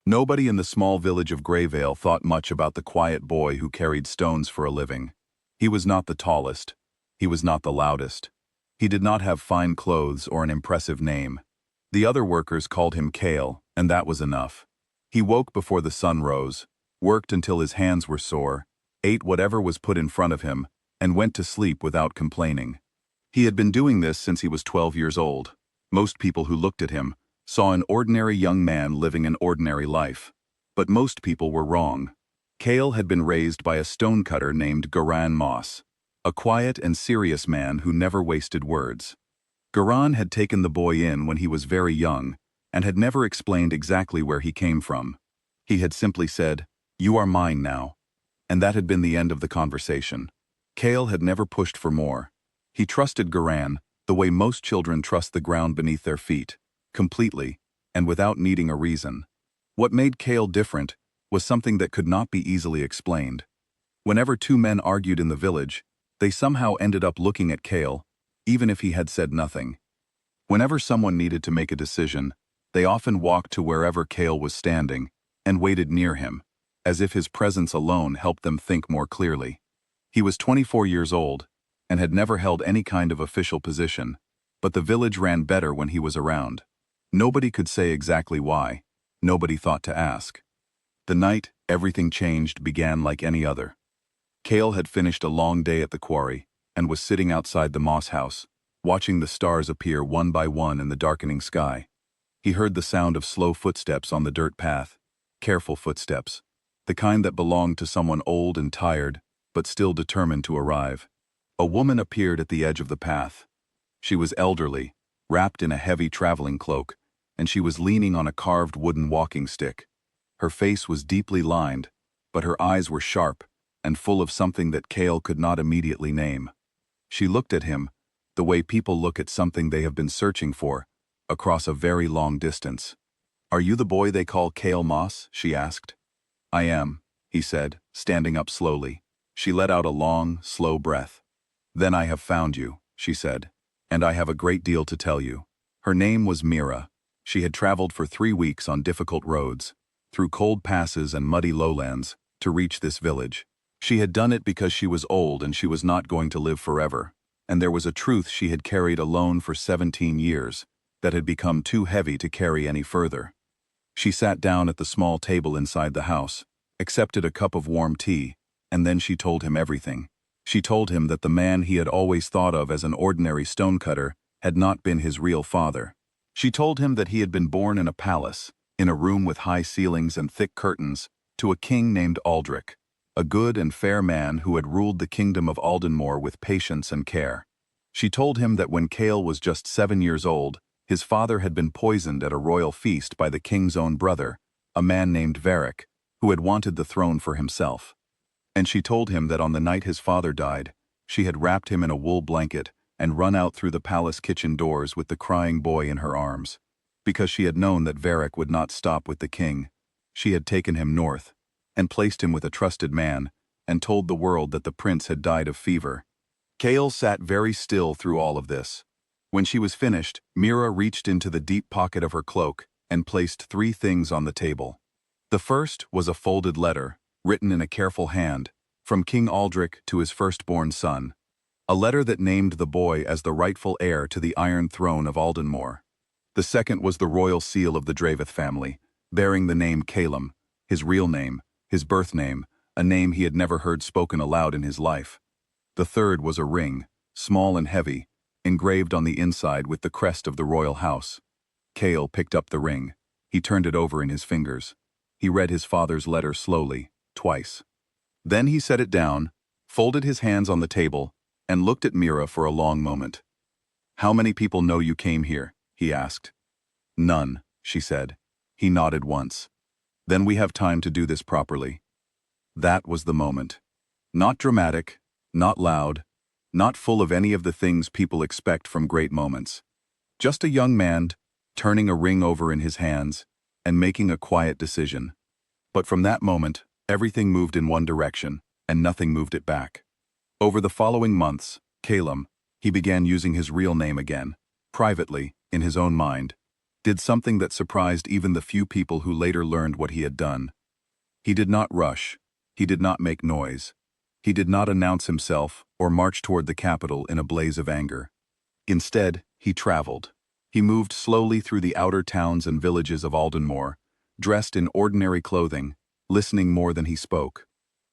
Nobody in the small village of Greyvale thought much about the quiet boy who carried stones for a living. He was not the tallest. He was not the loudest. He did not have fine clothes or an impressive name. The other workers called him Cael, and that was enough. He woke before the sun rose, worked until his hands were sore, ate whatever was put in front of him, and went to sleep without complaining. He had been doing this since he was 12 years old. Most people who looked at him saw an ordinary young man living an ordinary life. But most people were wrong. Cael had been raised by a stonecutter named Garan Moss, a quiet and serious man who never wasted words. Garan had taken the boy in when he was very young and had never explained exactly where he came from. He had simply said, "You are mine now." And that had been the end of the conversation. Cael had never pushed for more. He trusted Garan the way most children trust the ground beneath their feet, completely, and without needing a reason. What made Cael different was something that could not be easily explained. Whenever two men argued in the village, they somehow ended up looking at Cael, even if he had said nothing. Whenever someone needed to make a decision, they often walked to wherever Cael was standing and waited near him, as if his presence alone helped them think more clearly. He was 24 years old and had never held any kind of official position, but the village ran better when he was around. Nobody could say exactly why. Nobody thought to ask. The night everything changed began like any other. Cael had finished a long day at the quarry and was sitting outside the moss house, watching the stars appear one by one in the darkening sky. He heard the sound of slow footsteps on the dirt path, careful footsteps, the kind that belonged to someone old and tired, but still determined to arrive. A woman appeared at the edge of the path. She was elderly, wrapped in a heavy traveling cloak, and she was leaning on a carved wooden walking stick. Her face was deeply lined, but her eyes were sharp and full of something that Cael could not immediately name. She looked at him, the way people look at something they have been searching for, across a very long distance. "Are you the boy they call Cael Moss?" she asked. "I am," he said, standing up slowly. She let out a long, slow breath. "Then I have found you," she said, "and I have a great deal to tell you." Her name was Mira. She had traveled for 3 weeks on difficult roads, through cold passes and muddy lowlands, to reach this village. She had done it because she was old and she was not going to live forever, and there was a truth she had carried alone for 17 years that had become too heavy to carry any further. She sat down at the small table inside the house, accepted a cup of warm tea, and then she told him everything. She told him that the man he had always thought of as an ordinary stonecutter had not been his real father. She told him that he had been born in a palace, in a room with high ceilings and thick curtains, to a king named Aldrich, a good and fair man who had ruled the kingdom of Aldenmore with patience and care. She told him that when Cael was just 7 years old, his father had been poisoned at a royal feast by the king's own brother, a man named Varric, who had wanted the throne for himself. And she told him that on the night his father died, she had wrapped him in a wool blanket and run out through the palace kitchen doors with the crying boy in her arms. Because she had known that Varric would not stop with the king, she had taken him north and placed him with a trusted man and told the world that the prince had died of fever. Cael sat very still through all of this. When she was finished, Mira reached into the deep pocket of her cloak and placed 3 things on the table. The first was a folded letter, written in a careful hand, from King Aldrich to his firstborn son. A letter that named the boy as the rightful heir to the Iron Throne of Aldenmore. The second was the royal seal of the Draveth family, bearing the name Caelum, his real name, his birth name, a name he had never heard spoken aloud in his life. The third was a ring, small and heavy, engraved on the inside with the crest of the royal house. Cael picked up the ring. He turned it over in his fingers. He read his father's letter slowly, twice. Then he set it down, folded his hands on the table, and looked at Mira for a long moment. "How many people know you came here?" he asked. "None," she said. He nodded once. "Then we have time to do this properly." That was the moment. Not dramatic, not loud, not full of any of the things people expect from great moments. Just a young man turning a ring over in his hands and making a quiet decision. But from that moment, everything moved in one direction, and nothing moved it back. Over the following months, Caelum, he began using his real name again, privately, in his own mind. did something that surprised even the few people who later learned what he had done. He did not rush. He did not make noise. He did not announce himself or march toward the capital in a blaze of anger. Instead, he traveled. He moved slowly through the outer towns and villages of Aldenmore, dressed in ordinary clothing, listening more than he spoke.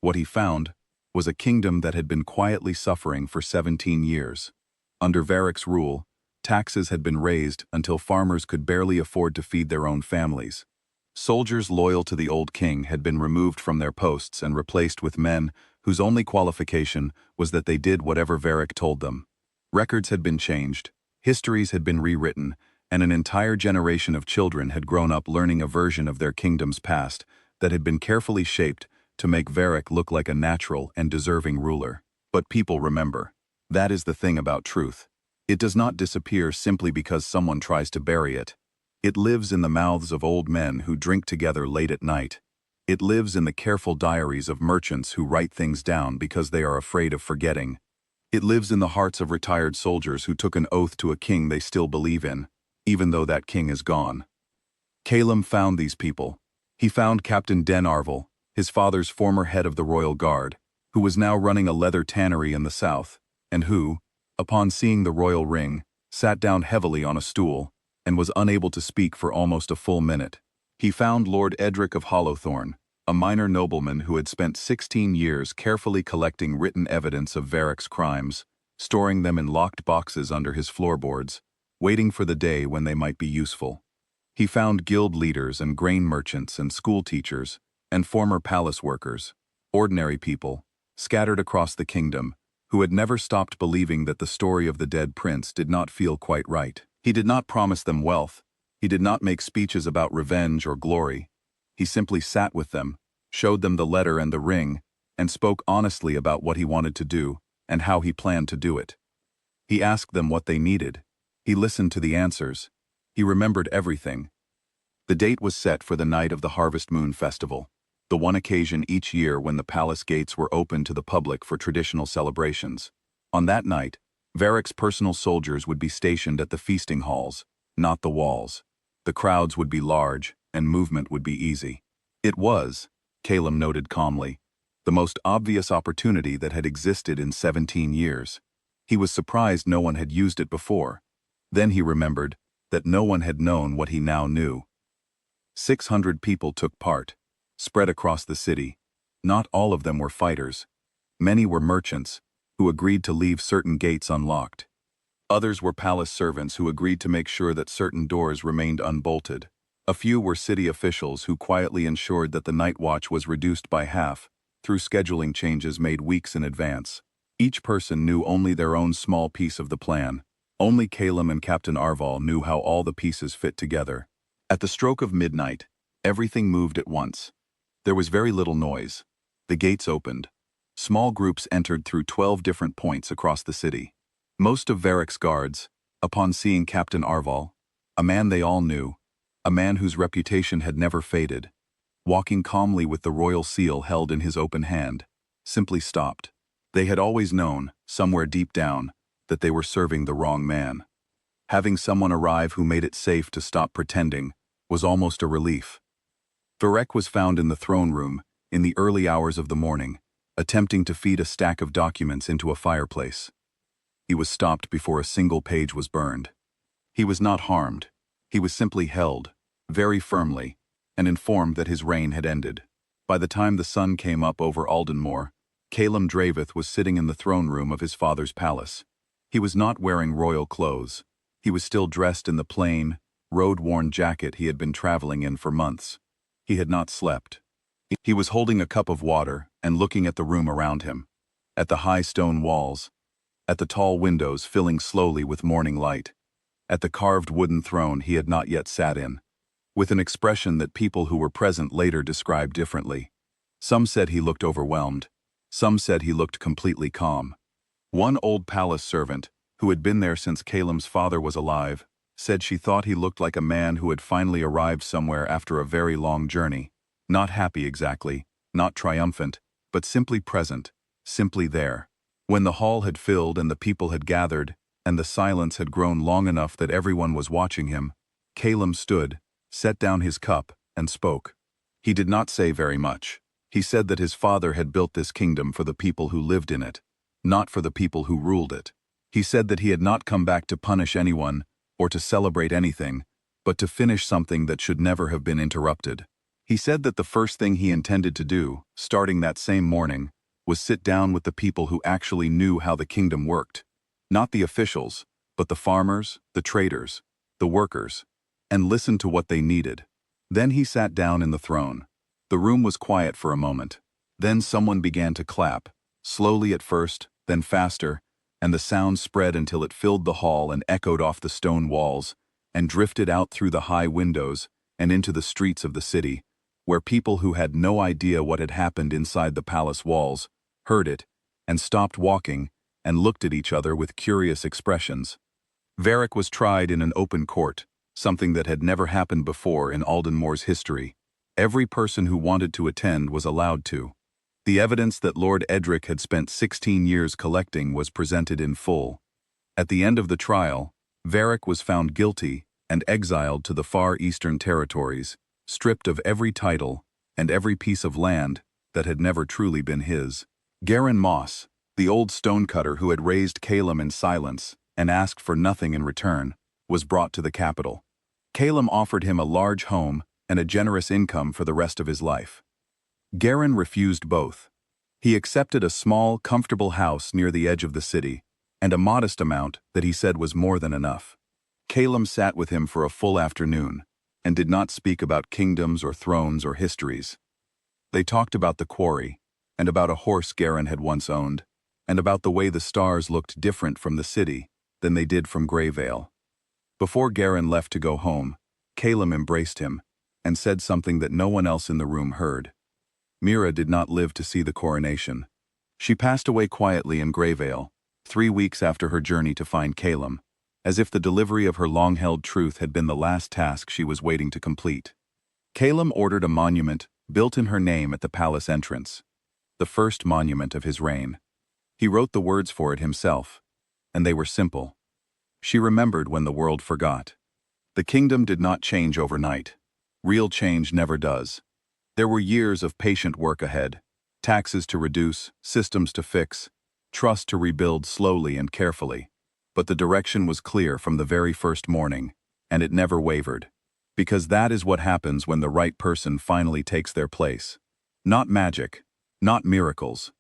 What he found was a kingdom that had been quietly suffering for 17 years. Under Varric's rule, taxes had been raised until farmers could barely afford to feed their own families. Soldiers loyal to the old king had been removed from their posts and replaced with men whose only qualification was that they did whatever Varric told them. Records had been changed, histories had been rewritten, and an entire generation of children had grown up learning a version of their kingdom's past that had been carefully shaped to make Varric look like a natural and deserving ruler. But people remember. That is the thing about truth. It does not disappear simply because someone tries to bury it. It lives in the mouths of old men who drink together late at night. It lives in the careful diaries of merchants who write things down because they are afraid of forgetting. It lives in the hearts of retired soldiers who took an oath to a king they still believe in, even though that king is gone. Caelum found these people. He found Captain Den Arvel, his father's former head of the royal guard, who was now running a leather tannery in the south, and who, upon seeing the royal ring, sat down heavily on a stool and was unable to speak for almost a full minute. He found Lord Edric of Hollowthorn, a minor nobleman who had spent 16 years carefully collecting written evidence of Varric's crimes, storing them in locked boxes under his floorboards, waiting for the day when they might be useful. He found guild leaders and grain merchants and school teachers and former palace workers, ordinary people, scattered across the kingdom, who had never stopped believing that the story of the dead prince did not feel quite right. He did not promise them wealth. He did not make speeches about revenge or glory. He simply sat with them, showed them the letter and the ring, and spoke honestly about what he wanted to do and how he planned to do it. He asked them what they needed. He listened to the answers. He remembered everything. The date was set for the night of the Harvest Moon Festival, the one occasion each year when the palace gates were open to the public for traditional celebrations. On that night, Varric's personal soldiers would be stationed at the feasting halls, not the walls. The crowds would be large, and movement would be easy. It was, Caelum noted calmly, the most obvious opportunity that had existed in 17 years. He was surprised no one had used it before. Then he remembered that no one had known what he now knew. 600 people took part, spread across the city. Not all of them were fighters. Many were merchants, who agreed to leave certain gates unlocked. Others were palace servants who agreed to make sure that certain doors remained unbolted. A few were city officials who quietly ensured that the night watch was reduced by half, through scheduling changes made weeks in advance. Each person knew only their own small piece of the plan. Only Caelum and Captain Arval knew how all the pieces fit together. At the stroke of midnight, everything moved at once. There was very little noise. The gates opened. Small groups entered through 12 different points across the city. Most of Varric's guards, upon seeing Captain Arval, a man they all knew, a man whose reputation had never faded, walking calmly with the royal seal held in his open hand, simply stopped. They had always known, somewhere deep down, that they were serving the wrong man. Having someone arrive who made it safe to stop pretending was almost a relief. Varric was found in the throne room, in the early hours of the morning, attempting to feed a stack of documents into a fireplace. He was stopped before a single page was burned. He was not harmed. He was simply held, very firmly, and informed that his reign had ended. By the time the sun came up over Aldenmore, Caelum Draveth was sitting in the throne room of his father's palace. He was not wearing royal clothes. He was still dressed in the plain, road-worn jacket he had been traveling in for months. He had not slept. He was holding a cup of water and looking at the room around him, at the high stone walls, at the tall windows filling slowly with morning light, at the carved wooden throne he had not yet sat in, with an expression that people who were present later described differently. Some said he looked overwhelmed. Some said he looked completely calm. One old palace servant, who had been there since Caelum's father was alive, said she thought he looked like a man who had finally arrived somewhere after a very long journey. Not happy exactly, not triumphant, but simply present, simply there. When the hall had filled and the people had gathered, and the silence had grown long enough that everyone was watching him, Caelum stood, set down his cup, and spoke. He did not say very much. He said that his father had built this kingdom for the people who lived in it, not for the people who ruled it. He said that he had not come back to punish anyone or to celebrate anything, but to finish something that should never have been interrupted. He said that the first thing he intended to do, starting that same morning, was sit down with the people who actually knew how the kingdom worked. Not the officials, but the farmers, the traders, the workers, and listen to what they needed. Then he sat down in the throne. The room was quiet for a moment. Then someone began to clap, slowly at first, then faster, and the sound spread until it filled the hall and echoed off the stone walls, and drifted out through the high windows and into the streets of the city, where people who had no idea what had happened inside the palace walls heard it and stopped walking and looked at each other with curious expressions. Varric was tried in an open court, something that had never happened before in Aldenmoor's history. Every person who wanted to attend was allowed to. The evidence that Lord Edric had spent 16 years collecting was presented in full. At the end of the trial, Varric was found guilty and exiled to the far eastern territories, stripped of every title and every piece of land that had never truly been his. Garin Moss, the old stonecutter who had raised Caelum in silence and asked for nothing in return, was brought to the capital. Caelum offered him a large home and a generous income for the rest of his life. Garin refused both. He accepted a small, comfortable house near the edge of the city, and a modest amount that he said was more than enough. Caelum sat with him for a full afternoon, and did not speak about kingdoms or thrones or histories. They talked about the quarry, and about a horse Garin had once owned, and about the way the stars looked different from the city than they did from Greyvale. Before Garin left to go home, Caelum embraced him, and said something that no one else in the room heard. Mira did not live to see the coronation. She passed away quietly in Greyvale, 3 weeks after her journey to find Caelum, as if the delivery of her long-held truth had been the last task she was waiting to complete. Caelum ordered a monument built in her name at the palace entrance, the first monument of his reign. He wrote the words for it himself, and they were simple. She remembered when the world forgot. The kingdom did not change overnight. Real change never does. There were years of patient work ahead, taxes to reduce, systems to fix, trust to rebuild slowly and carefully. But the direction was clear from the very first morning, and it never wavered. Because that is what happens when the right person finally takes their place. Not magic, not miracles.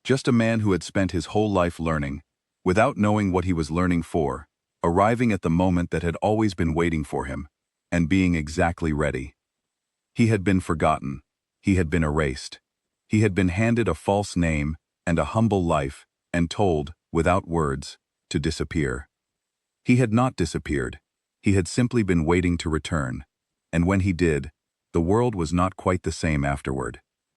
Just a man who had spent his whole life learning, without knowing what he was learning for, arriving at the moment that had always been waiting for him, and being exactly ready. He had been forgotten. He had been erased. He had been handed a false name and a humble life, and told, without words, to disappear. He had not disappeared. He had simply been waiting to return. And when he did, the world was not quite the same afterward.